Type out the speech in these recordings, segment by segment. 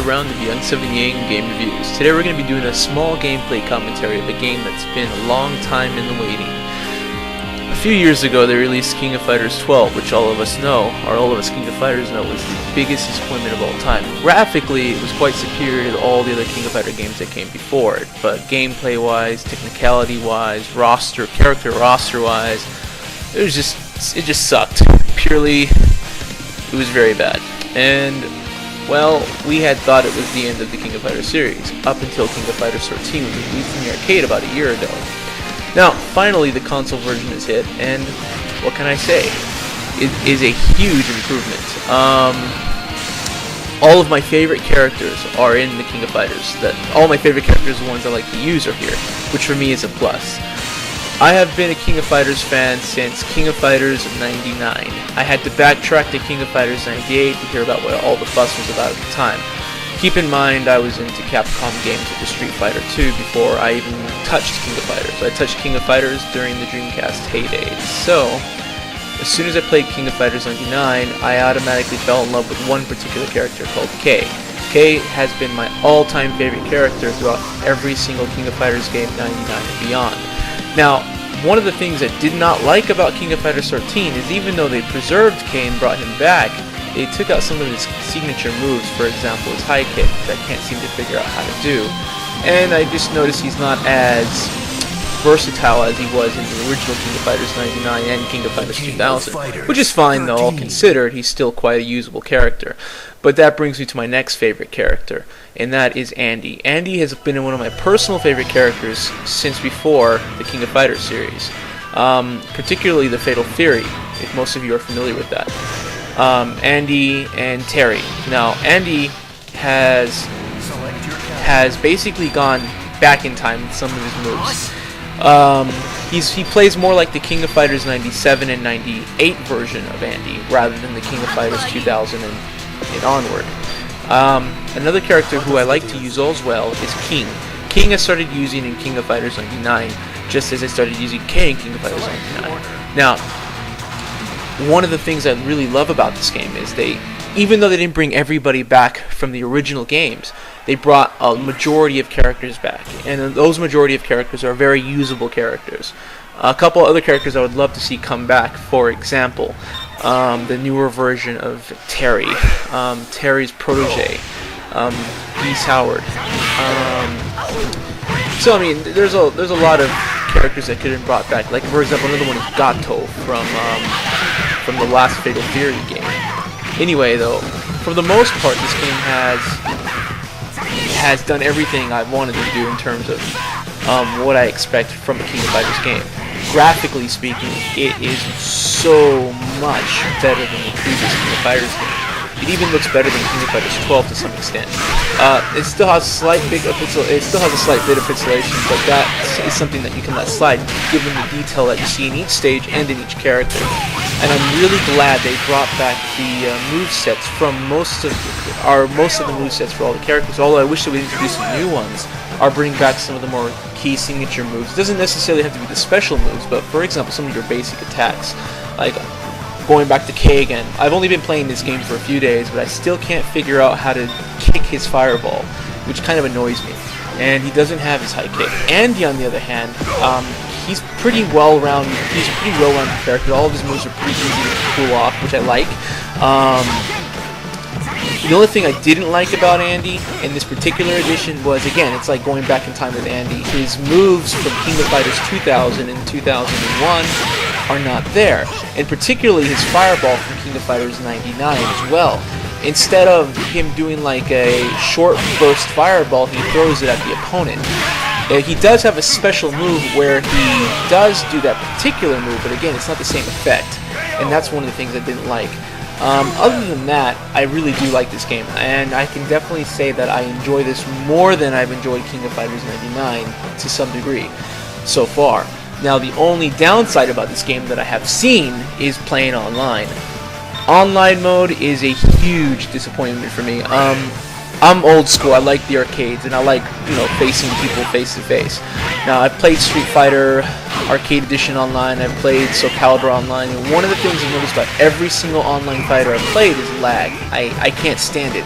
round of Young 78 Game Reviews. Today we're going to be doing a small gameplay commentary of a game that's been a long time in the waiting. A few years ago they released King of Fighters 12, which all of us King of Fighters know was the biggest disappointment of all time. Graphically, it was quite superior to all the other King of Fighter games that came before it, but gameplay-wise, technicality-wise, character roster-wise, it just sucked. Purely, it was very bad. And, well, we had thought it was the end of the King of Fighters series, up until King of Fighters 13 was released in the arcade about a year ago. Now, finally the console version is hit, and what can I say? It is a huge improvement. All of my favorite characters are in the King of Fighters. All my favorite characters, the ones I like to use, are here, which for me is a plus. I have been a King of Fighters fan since King of Fighters 99. I had to backtrack to King of Fighters 98 to hear about what all the fuss was about at the time. Keep in mind, I was into Capcom games like the Street Fighter 2 before I even touched King of Fighters. I touched King of Fighters during the Dreamcast heyday. So, as soon as I played King of Fighters 99, I automatically fell in love with one particular character called Kay. Kay has been my all-time favorite character throughout every single King of Fighters game, 99 and beyond. Now, one of the things I did not like about King of Fighters 13 is even though they preserved Kay and brought him back, they took out some of his signature moves, for example his high kick, which I can't seem to figure out how to do. And I just noticed he's not as versatile as he was in the original King of Fighters 99 and King of Fighters 2000, which is fine though, all considered, he's still quite a usable character. But that brings me to my next favorite character, and that is Andy. Andy has been one of my personal favorite characters since before the King of Fighters series, particularly the Fatal Fury, if most of you are familiar with that. Andy and Terry. Now, Andy has basically gone back in time with some of his moves. He plays more like the King of Fighters 97 and 98 version of Andy, rather than the King of Fighters 2000 and onward. Another character who I like to use as well is King. King I started using in King of Fighters 99, just as I started using Kay in King of Fighters 99. Now, one of the things I really love about this game is even though they didn't bring everybody back from the original games, they brought a majority of characters back, and those majority of characters are very usable characters. A couple other characters I would love to see come back, for example, the newer version of Terry, Terry's protege, Geese Howard. So I mean, there's a lot of characters that could have been brought back. Like for example, another one is Gato from the last Fatal Fury game. Anyway, though, for the most part, this game has done everything I wanted to do in terms of what I expect from a King of Fighters game. Graphically speaking, it is so much better than the previous King of Fighters game. It even looks better than King of Fighters 12 to some extent. It still has a slight bit of pixelation, but that is something that you can let slide, given the detail that you see in each stage and in each character. And I'm really glad they brought back the movesets from most of the movesets for all the characters. Although I wish they would introduce some new ones, or bring back some of the more key signature moves. It doesn't necessarily have to be the special moves, but for example, some of your basic attacks, like going back to Kay again. I've only been playing this game for a few days, but I still can't figure out how to kick his fireball, which kind of annoys me. And he doesn't have his high kick. Andy, on the other hand, he's pretty well-rounded character. All of his moves are pretty easy to pull off, which I like. The only thing I didn't like about Andy in this particular edition was, again, it's like going back in time with Andy. His moves from King of Fighters 2000 and 2001 are not there, and particularly his fireball from King of Fighters 99 as well. Instead of him doing like a short burst fireball, he throws it at the opponent. He does have a special move where he does do that particular move, but again, it's not the same effect, and that's one of the things I didn't like. Other than that, I really do like this game, and I can definitely say that I enjoy this more than I've enjoyed King of Fighters 99 to some degree so far. Now, the only downside about this game that I have seen is playing online. Online mode is a huge disappointment for me. I'm old school. I like the arcades, and I like, facing people face to face. Now, I've played Street Fighter Arcade Edition online, I've played Soul Calibur online, and one of the things I've noticed about every single online fighter I've played is lag. I can't stand it.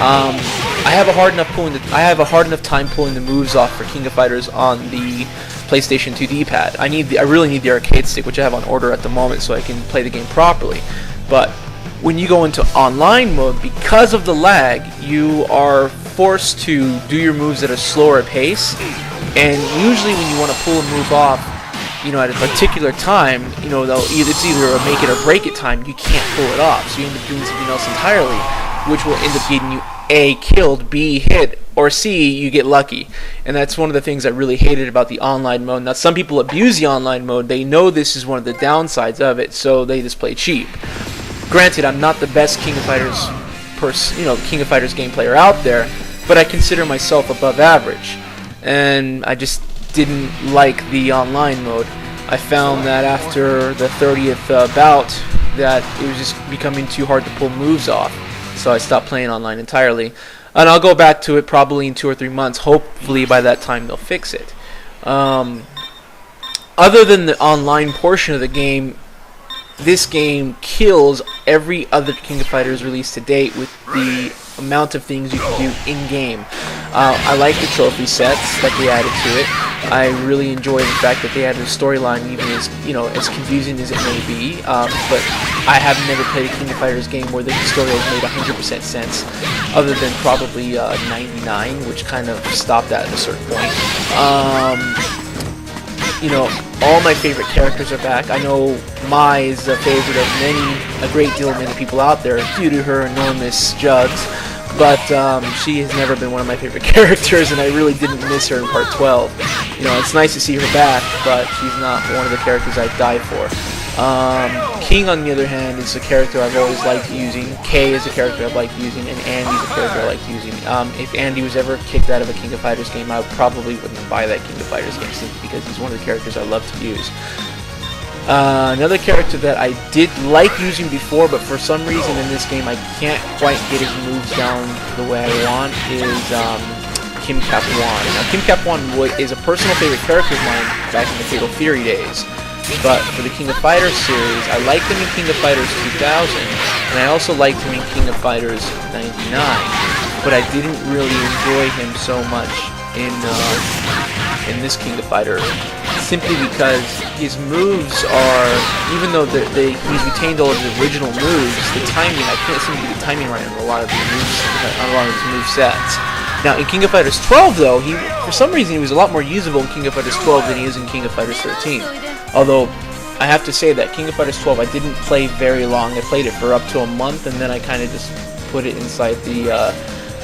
I have a hard enough time pulling the moves off for King of Fighters on the PlayStation 2 D-pad. I really need the arcade stick, which I have on order at the moment, so I can play the game properly. But when you go into online mode, because of the lag, you are forced to do your moves at a slower pace. And usually, when you want to pull a move off, at a particular time, it's either a make it or break it time. You can't pull it off, so you end up doing something else entirely, which will end up getting you A, killed, B, hit, or C, you get lucky. And that's one of the things I really hated about the online mode. Now, some people abuse the online mode. They know this is one of the downsides of it, so they just play cheap. Granted, I'm not the best King of Fighters game player out there, but I consider myself above average. And I just didn't like the online mode. I found that after the 30th bout that it was just becoming too hard to pull moves off. So I stopped playing online entirely. And I'll go back to it probably in 2 or 3 months. Hopefully by that time they'll fix it. Other than the online portion of the game, this game kills every other King of Fighters release to date with the amount of things you can do in-game. I like the trophy sets that they added to it. I really enjoy the fact that they added a storyline, even as confusing as it may be. But I have never played a King of Fighters game where the story has made 100% sense, other than probably 99, which kind of stopped that at a certain point. All my favorite characters are back. I know Mai is a favorite of a great deal of many people out there due to her enormous jugs, but she has never been one of my favorite characters, and I really didn't miss her in Part 12. It's nice to see her back, but she's not one of the characters I'd die for. King, on the other hand, is a character I've always liked using. Kay is a character I've liked using, and Andy's a character I liked using. If Andy was ever kicked out of a King of Fighters game, I probably wouldn't buy that King of Fighters game simply because he's one of the characters I love to use. Another character that I did like using before, but for some reason in this game I can't quite get his moves down the way I want, is Kim Cap-Wan. Now, Kim Cap-Wan is a personal favorite character of mine back in the Fatal Fury days. But for the King of Fighters series, I liked him in King of Fighters 2000, and I also liked him in King of Fighters 99. But I didn't really enjoy him so much in this King of Fighters, simply because his moves are, even though he's retained all of his original moves, the timing, I can't seem to get the timing right on a lot of his move sets. Now, in King of Fighters 12, though, for some reason he was a lot more usable in King of Fighters 12 than he is in King of Fighters 13. Although, I have to say that King of Fighters 12 I didn't play very long. I played it for up to a month, and then I kind of just put it inside the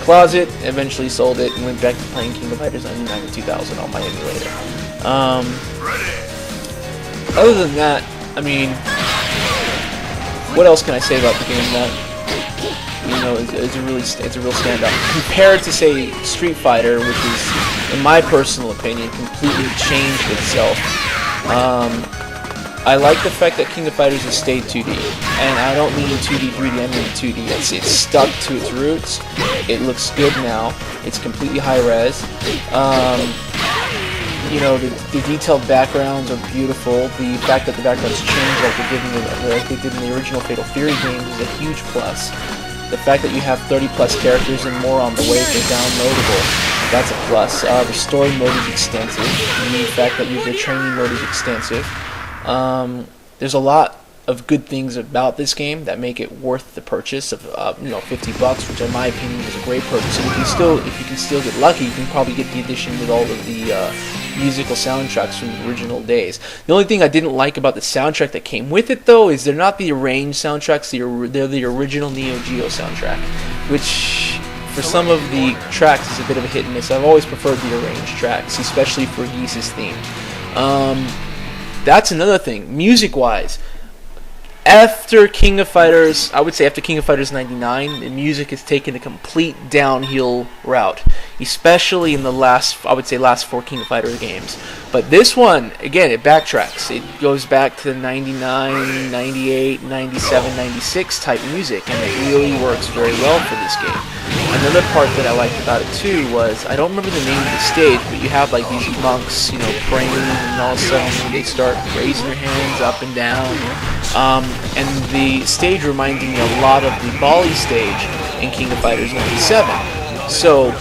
closet, eventually sold it, and went back to playing King of Fighters 99 and 2000 on my emulator. Other than that, I mean, what else can I say about the game that it's a real standout compared to, say, Street Fighter, which is, in my personal opinion, completely changed itself. I like the fact that King of Fighters has stayed 2D, and I don't mean 2D, 3D, I mean 2D. It's stuck to its roots. It looks good now. It's completely high res. The detailed backgrounds are beautiful. The fact that the backgrounds change like they did in the original Fatal Fury games is a huge plus. The fact that you have 30 plus characters and more on the way for downloadable, that's a plus. The story mode is extensive. The fact that the training mode is extensive. There's a lot of good things about this game that make it worth the purchase of $50, which in my opinion is a great purchase. And if you can still get lucky, you can probably get the edition with all of the musical soundtracks from the original days. The only thing I didn't like about the soundtrack that came with it, though, is they're not the arranged soundtracks. They're the original Neo Geo soundtrack, which for some of the tracks is a bit of a hit and miss. I've always preferred the arranged tracks, especially for Geese's theme. That's another thing, music-wise. After King of Fighters, I would say after King of Fighters 99, the music has taken a complete downhill route, especially in the last 4 King of Fighters games. But this one, again, it backtracks. It goes back to the 99, 98, 97, 96 type music, and it really works very well for this game. Another part that I liked about it too was, I don't remember the name of the stage, but you have like these monks, you know, praying, and all of a sudden they start raising their hands up and down. And the stage reminded me a lot of the Bali stage in King of Fighters 97. So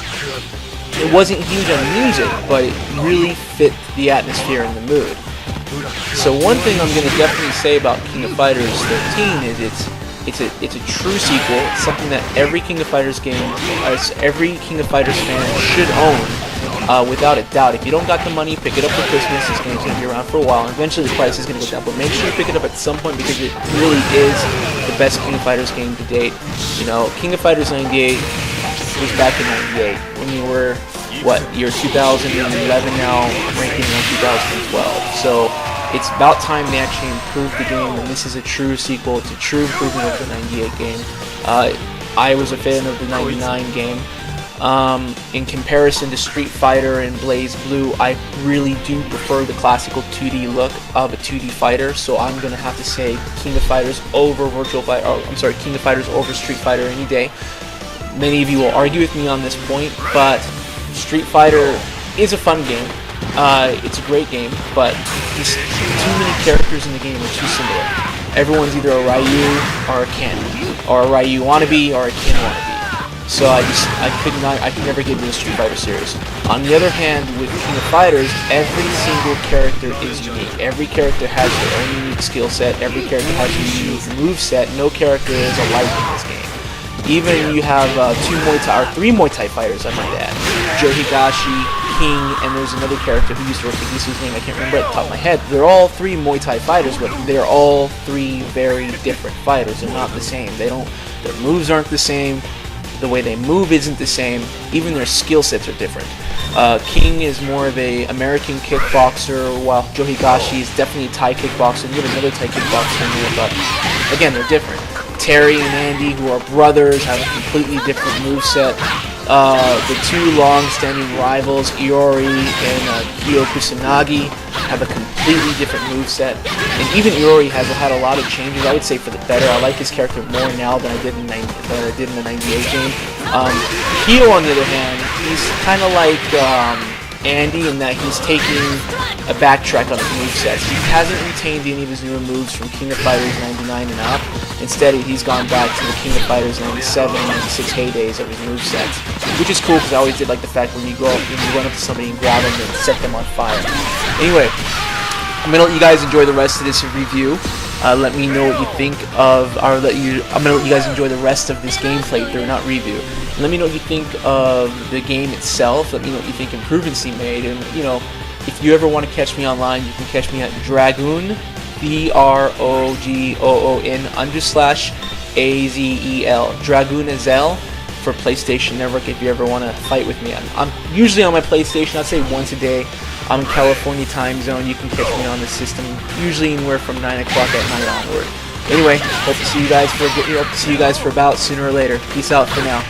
it wasn't huge on music, but it really fit the atmosphere and the mood. So one thing I'm going to definitely say about King of Fighters 13 is it's a true sequel. It's something that every King of Fighters game, every King of Fighters fan should own, without a doubt. If you don't got the money, pick it up for Christmas. It's going to be around for a while. And eventually the price is going to go down, but make sure you pick it up at some point because it really is the best King of Fighters game to date. You know, King of Fighters 98 was back in 98 when you were, what, year 2011 now, ranking in 2012. So it's about time they actually improved the game, and this is a true sequel. It's a true improvement of the 98 game. I was a fan of the 99 game. In comparison to Street Fighter and BlazBlue, I really do prefer the classical 2D look of a 2D fighter, so I'm going to have to say King of Fighters over King of Fighters over Street Fighter any day. Many of you will argue with me on this point, but Street Fighter is a fun game. It's a great game, but just too many characters in the game are too similar. Everyone's either a Ryu or a Ken, or a Ryu wannabe or a Ken wannabe. So I could never get into the Street Fighter series. On the other hand, with King of Fighters, every single character is unique. Every character has their own unique skill set. Every character has a unique move set. No character is alike in this game. Even you have three Muay Thai fighters, I might add. Joe Higashi, King, and there's another character who used to work with Gisu's name, I can't remember at the top of my head. They're all three Muay Thai fighters, but they're all three very different fighters. They're not the same. Their moves aren't the same. The way they move isn't the same. Even their skill sets are different. King is more of a American kickboxer, while Joe Higashi is definitely a Thai kickboxer. You have another Thai kickboxer in here, but again, they're different. Terry and Andy, who are brothers, have a completely different moveset. The two long-standing rivals, Iori and Kyo Kusanagi, have a completely different moveset. And even Iori has had a lot of changes, I would say for the better. I like his character more now than I did in the 98 game. Kyo, on the other hand, he's kind of like Andy in that he's taking a backtrack on his movesets. He hasn't retained any of his newer moves from King of Fighters 99 and up. Instead, he's gone back to the King of Fighters 97 and 96 heydays of his movesets, which is cool because I always did like the fact when you run up to somebody and grab them and set them on fire. Anyway, I'm gonna let you guys enjoy the rest of this review. Let me know what you think of, I'm gonna let you guys enjoy the rest of this gameplay through, not review. Let me know what you think of the game itself. Let me know what you think improvements he made, and you know, if you ever want to catch me online, you can catch me at Dragoon, DROGOON _AZEL, Dragoon Azel for PlayStation Network. If you ever want to fight with me, I'm usually on my PlayStation. I'd say once a day. I'm in California time zone. You can catch me on the system usually anywhere from 9 o'clock at night onward. Anyway, hope to see you guys for about sooner or later. Peace out for now.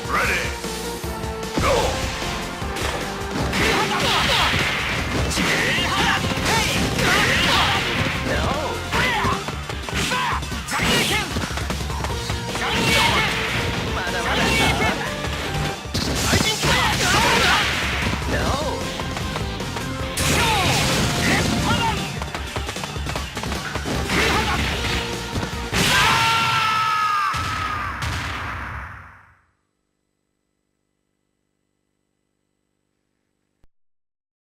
Ready!